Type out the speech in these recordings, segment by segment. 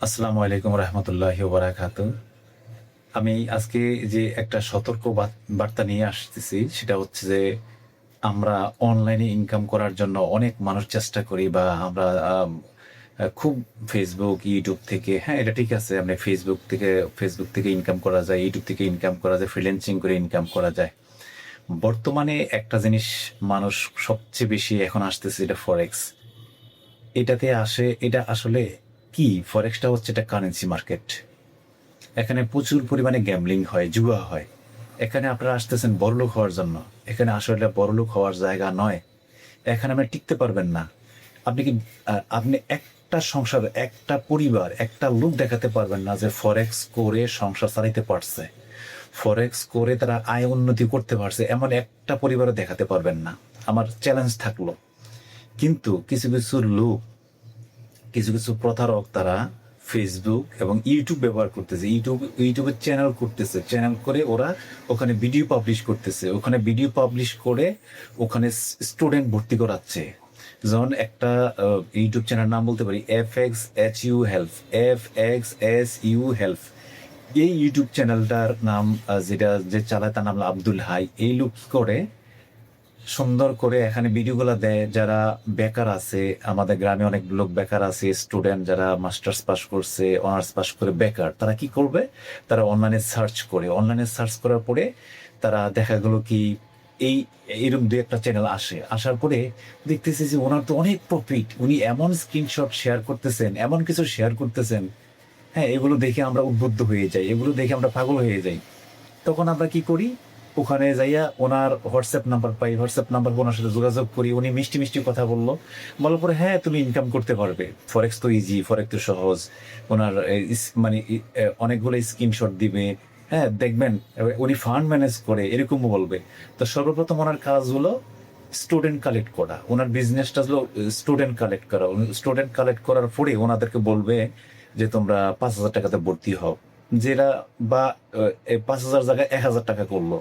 আসসালামু আলাইকুম রহমতুল্লাহি ওয়া বারাকাতুহু। আমি আজকে যে একটা সতর্ক বার্তা নিয়ে আসতেছি সেটা হচ্ছে যে আমরা অনলাইনে ইনকাম করার জন্য অনেক মানুষ চেষ্টা করি বা আমরা খুব ফেসবুক ইউটিউব থেকে, হ্যাঁ এটা ঠিক আছে, আমরা ফেসবুক থেকে ইনকাম করা যায়, ইউটিউব থেকে ইনকাম করা যায়, ফ্রিল্যান্সিং করে ইনকাম করা যায়। বর্তমানে একটা জিনিস মানুষ সবচেয়ে বেশি এখন আসতেছে, এটা ফরেক্স। এটা আসলে কি? ফরেক্সটা হচ্ছে এটা কারেন্সি মার্কেট। এখানে প্রচুর পরিমাণে গ্যামলিং হয়, জুয়া হয়। এখানে আপনারা আসতেছেন বড়লোক হওয়ার জন্য। এখানে আসলে বড়লোক হওয়ার জায়গা নয়। এখানে আপনি টিকতে পারবেন না। আপনি কি আপনি একটা সংসার, একটা পরিবার, একটা লোক দেখাতে পারবেন না যে ফরেক্স করে সংসার চালাইতে পারছে, ফরেক্স করে তারা আয় উন্নতি করতে পারছে, এমন একটা পরিবারও দেখাতে পারবেন না। আমার চ্যালেঞ্জ থাকলো। কিন্তু কিছু কিছু লোক, কিছু কিছু প্রতারক, তারা ফেসবুক এবং ইউটিউব ব্যবহার করতেছে, ইউটিউবে চ্যানেল করতেছে, চ্যানেল করে ওরা ওখানে ভিডিও পাবলিশ করতেছে, ওখানে ভিডিও পাবলিশ করে ওখানে স্টুডেন্ট ভর্তি করাচ্ছে। যেমন একটা ইউটিউব চ্যানেল নাম বলতে পারি, FXHU Health, FXSU Health। এই ইউটিউব চ্যানেলটার নাম যেটা যে চালায় তার নাম হলো আব্দুল হাই। এই লোক কি করে, সুন্দর করে এখানে ভিডিওগুলো দেয়। যারা বেকার আছে, আমাদের গ্রামে অনেক লোক বেকার আছে, স্টুডেন্ট যারা মাস্টার্স পাস করছে, অনার্স পাস করে বেকার, তারা কি করবে? তারা অনলাইনে সার্চ করে, অনলাইনে সার্চ করার পরে তারা দেখা গেল কি এই এরকম দু একটা চ্যানেল আসার পরে দেখতেছি যে ওনার তো অনেক প্রফিট, উনি এমন স্ক্রিনশট শেয়ার করতেছেন, এমন কিছু শেয়ার করতেছেন। হ্যাঁ, এগুলো দেখে আমরা উদ্বুদ্ধ হয়ে যাই, এগুলো দেখে আমরা পাগল হয়ে যাই। তখন আমরা কি করি? ওখানে যাইয়া ওনার হোয়াটসঅ্যাপ নাম্বার পাই, হোয়াটসঅ্যাপ নাম্বার ওনার সাথে যোগাযোগ করি। উনি মিষ্টি মিষ্টি কথা বললো, বলার পরে হ্যাঁ তুমি ইনকাম করতে পারবে, ফরেক্স তো ইজি, ফরেক্স তো সহজ। ওনার মানে অনেকগুলো স্ক্রিনশট দিবে। হ্যাঁ দেখবেন, উনি ফান্ড ম্যানেজ করে, এরকমও বলবে। তো সর্বপ্রথম ওনার কাজ হলো স্টুডেন্ট কালেক্ট করা। ওনার বিজনেসটা হলো স্টুডেন্ট কালেক্ট করা। স্টুডেন্ট কালেক্ট করার পরে ওনাদেরকে বলবে যে তোমরা 5,000 টাকাতে ভর্তি হও। যেটা বা 5,000 জায়গায় 1,000 টাকা করলো,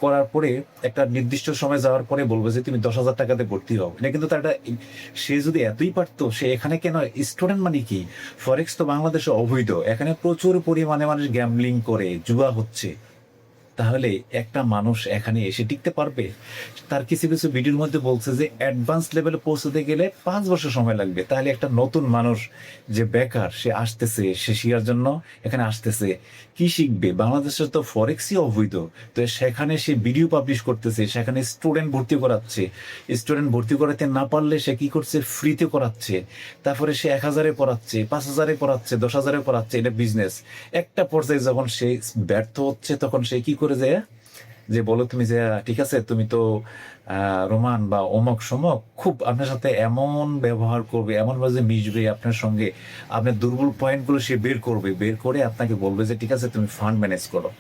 করার পরে একটা নির্দিষ্ট সময় যাওয়ার পরে বলবে যে তুমি 10,000 টাকাতে ভর্তি হও। এটা কিন্তু তার একটা, সে যদি এতই পারতো, সে এখানে কেন? স্টুডেন্ট মানে কি? ফরেক্স তো বাংলাদেশে অবৈধ, এখানে প্রচুর পরিমাণে মানুষ গ্যাম্বলিং করে, জুয়া হচ্ছে। তাহলে একটা মানুষ এখানে এসে টিকতে পারবে? তার কিছু কিছু ভিডিওর মধ্যে বলছে যে অ্যাডভান্স লেভেলে পৌঁছতে গেলে 5 বছর সময় লাগবে। তাহলে একটা নতুন মানুষ যে বেকার, সে আসতেছে, সে শিখার জন্য এখানে আসতেছে, কি শিখবে? বাংলাদেশে তো ফরেক্সই অবৈধ। তো সেখানে সে ভিডিও পাবলিশ করতেছে, সেখানে স্টুডেন্ট ভর্তি করাচ্ছে। স্টুডেন্ট ভর্তি করাতে না পারলে সে কি করছে? ফ্রিতে করাচ্ছে। তারপরে সে 1,000-এ পড়াচ্ছে, 5,000-এ পড়াচ্ছে, 10,000-এ পড়াচ্ছে। এটা বিজনেস। একটা পর্যায়ে যখন সে ব্যর্থ হচ্ছে, তখন সে কি করে যায়? যে বলো তুমি যে ঠিক আছে, তুমি তো রোমান বা অমক সমক, খুব আপনার সাথে এমন ব্যবহার করবে, এমন ভাবে মিশবে আপনার সঙ্গে, আপনার দুর্বল পয়েন্টগুলো সে বের করবে, বের করে আপনাকে বলবে যে ঠিক আছে তুমি ফান্ড ম্যানেজ করো,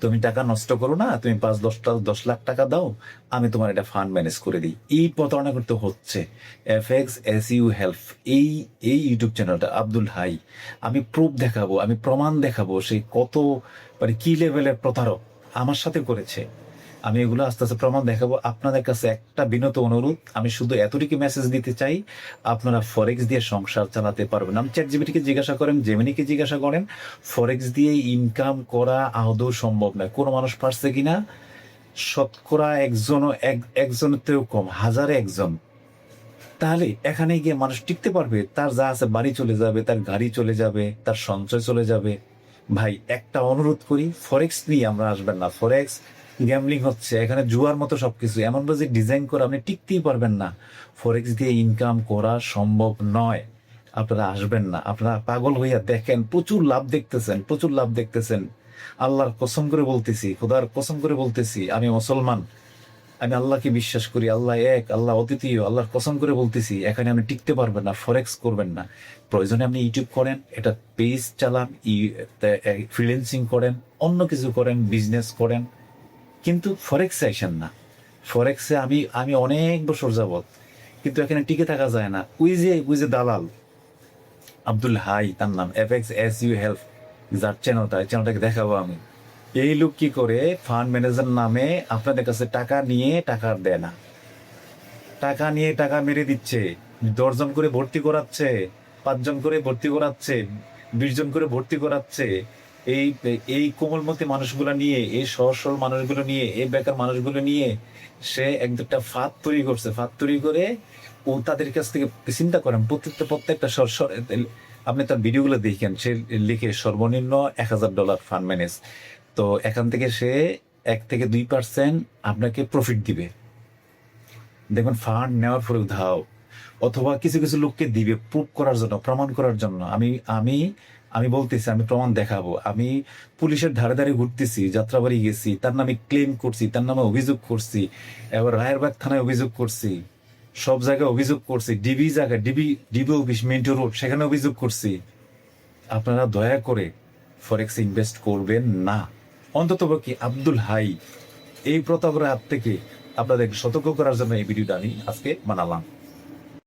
তুমি টাকা নষ্ট করো না, তুমি 5-10 লাখ টাকা দাও, আমি তোমার এটা ফান্ড ম্যানেজ করে দিই। এই প্রতারণা করতে হচ্ছে। FXSU Health, এই এই ইউটিউব চ্যানেলটা আব্দুল হাই, আমি প্রুফ দেখাবো, আমি প্রমাণ দেখাবো সে কত, মানে কি লেভেলের প্রতারক আমার সাথে করেছে। আমি এগুলো আস্তে আস্তে প্রমাণ দেখাবো। আপনাদের কাছে একটা বিনত অনুরোধ, আমি শুধু এতটুকু মেসেজ দিতে চাই, আপনারা ফরেক্স দিয়ে সংসার চালাতে পারবেন। আমি চ্যাট জিপিটিকে জিজ্ঞাসা করেন, জেমিনিকে জিজ্ঞাসা করেন, ফরেক্স দিয়ে ইনকাম করা আদৌ সম্ভব নয়। কোনো মানুষ পারছে কিনা? শতকরা একজনও, একজনের থেকেও কম, হাজারে একজন। তাহলে এখানে গিয়ে মানুষ টিকতে পারবে? তার যা আছে বাড়ি চলে যাবে, তার গাড়ি চলে যাবে, তার সঞ্চয় চলে যাবে। ভাই একটা অনুরোধ করি, ফরেক্স নিয়ে আমরা আসবেন না। ফরেক্স গ্যামলিং হচ্ছে, এখানে জুয়ার মতো সবকিছু এমন ভাবে ডিজাইন করে আপনি টিকতেই পারবেন না। ফরেক্স দিয়ে ইনকাম করা সম্ভব নয়। আপনারা আসবেন না। আপনারা পাগল হইয়া দেখেন, প্রচুর লাভ দেখতেছেন, প্রচুর লাভ দেখতেছেন। আল্লাহর কসম করে বলতেছি, খোদার কসম করে বলতেছি, আমি মুসলমান, আমি আল্লাহকে বিশ্বাস করি, আল্লাহ এক, আল্লাহ অদ্বিতীয়, আল্লাহর কসম করে বলতেছি, এখানে আপনি টিকতে পারবেন না, ফরেক্স করবেন না। প্রয়োজনে আপনি ইউটিউব করেন, এটা পেজ চালান, ফ্রিল্যান্সিং করেন, অন্য কিছু করেন, বিজনেস করেন, কিন্তু ফরেক্সে আসেন না। ফরেক্সে আমি আমি অনেক বছর যাবত, কিন্তু এখানে টিকে থাকা যায় না। ওই যে দালাল আব্দুল হাই, তার নাম, FXSU Health, যার চ্যানেলটাকে দেখাবো আমি। এই লোক কি করে ফান্ড ম্যানেজার নামে আপনাদের কাছে টাকা নিয়ে টাকা আর দেয় না, টাকা নিয়ে টাকা মেরে দিচ্ছে, 10 জন করে ভর্তি করাচ্ছে, 5 জন করে ভর্তি করাচ্ছে, 20 জন করে ভর্তি করাচ্ছে। এই এই কোমলমতি মানুষগুলো নিয়ে, এই সহজ সরল মানুষগুলো নিয়ে, এই বেকার মানুষগুলো নিয়ে সে একটা ফাঁদ তৈরি করছে। ফাঁদ তৈরি করে ও তাদের কাছ থেকে, চিন্তা করেন, প্রত্যেকটা আপনি তার ভিডিওগুলো দেখেন, সে লিখে সর্বনিম্ন $1000 ফান্ড ম্যানেজ। তো এখান থেকে সে 1 থেকে 2% আপনাকে প্রফিট দিবে। দেখবেন ফান্ড নেওয়ার পরে উধাও, অথবা কিছু কিছু লোককে দিবে প্রুভ করার জন্য, প্রমাণ করার জন্য। আমি আমি আমি বলতেছি, আমি প্রমাণ দেখাবো। আমি পুলিশের ধারে ধারে ঘুরতেছি, যাত্রাবাড়ি গেছি, তার নামে ক্লেম করছি, তার নামে অভিযোগ করছি, এবার রায়েরবাগ থানায় অভিযোগ করছি, সব জায়গায় অভিযোগ করছি, ডিবি অফিস মিন্টো রোড, সেখানে অভিযোগ করছি। আপনারা দয়া করে ফরেক্স ইনভেস্ট করবেন না। অন্তত কি আব্দুল হাই এই প্রতাপের হাত থেকে আপনাদের সতর্ক করার জন্য এই ভিডিওটা আমি আজকে বানালাম।